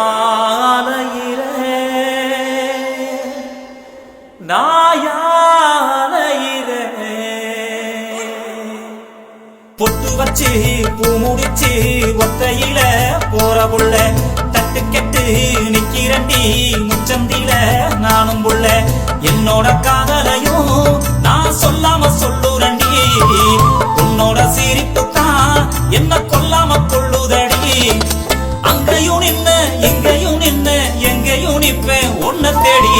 நாளையிலே நாயாலையிலே பொட்டு வச்சு பூ முடிச்சு ஒத்தையில போற புள்ள தட்டு கெட்டு நிக்கிறண்டி முச்சந்தில நானும் புள்ள என்னோட காதலையும் நான் சொல்லாம சொல்லுறண்டி உன்னோட சிரிப்பு தான் என்ன கொல்லாம கொள்ளுதடி அங்கையும் நின்ன எங்கையும் நின்ன எங்கையும் நிப்பேன் உன்னை தேடி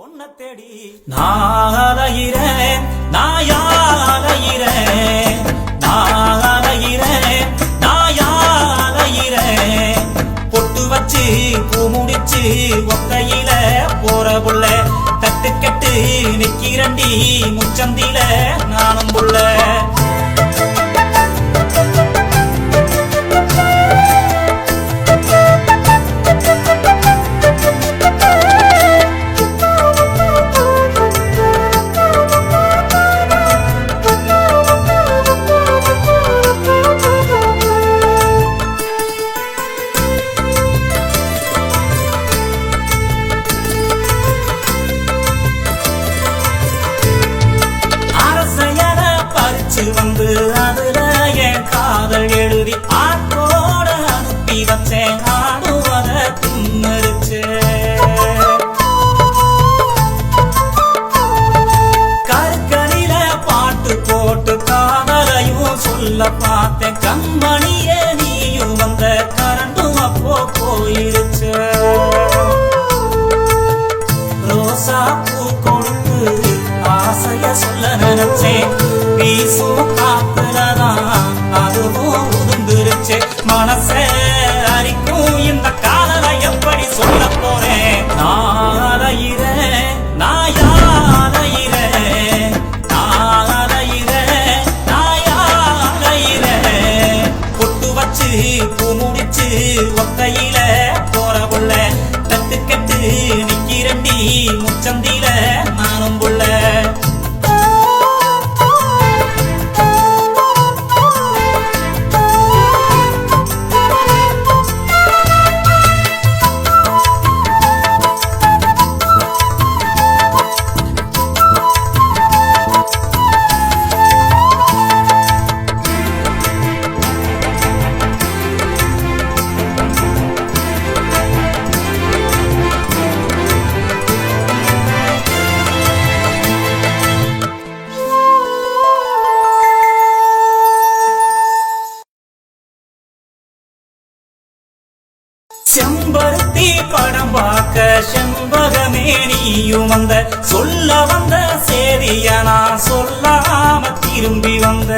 உன்னை தேடி நாளையிறேன் நாயாலையிறேன் நாளையிறேன் நாயாலையிறேன் பொட்டு வச்சு பூ முடிச்சு ஒத்தையில போற புள்ள தட்டு கெட்டு நிக்கிறண்டி முச்சந்தில நானும் புள்ள வந்து அதுல என் காதல் எழுதி ஆட்டோட அனுப்பி வச்சேன் ஆடுவத தின்னரிச்சு கருக்கடியில பாட்டு போட்டு காதலையும் சொல்ல பார்த்தேன் கண்மணியே நீயும் வந்த கரண்டும் அப்போ போயிருச்சு ரோசா பூ கொடுத்து ஆசைய சொல்ல நினைச்சேன் வீசும் காத்துலதான் அதுவும் உதுந்துருச்சு மனசே அரிக்கும் இந்த காதலை எப்படி சொல்ல போறேன் நாளையிறேன் நாயாலையிறேன் நாளையிறேன் நாயாலையிறேன் பொட்டு வச்சு பூ முடிச்சு ஒத்தையில போற புள்ள தட்டு கெட்டு நிக்கிறண்டி முச்சந்தில நானும் புள்ள செம்பருத்தி படம் பார்க்க செண்பகமே நீயும் வந்த சொல்ல வந்த சேதிய நான் சொல்லாம திரும்பி வந்த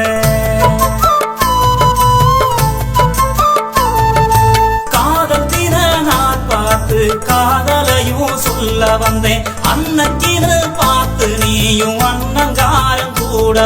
காதல் தின நான் பார்த்து காதலையும் சொல்ல வந்தேன் அன்னக்கின்னு பார்த்து நீயும் அன்னங்காரம் கூட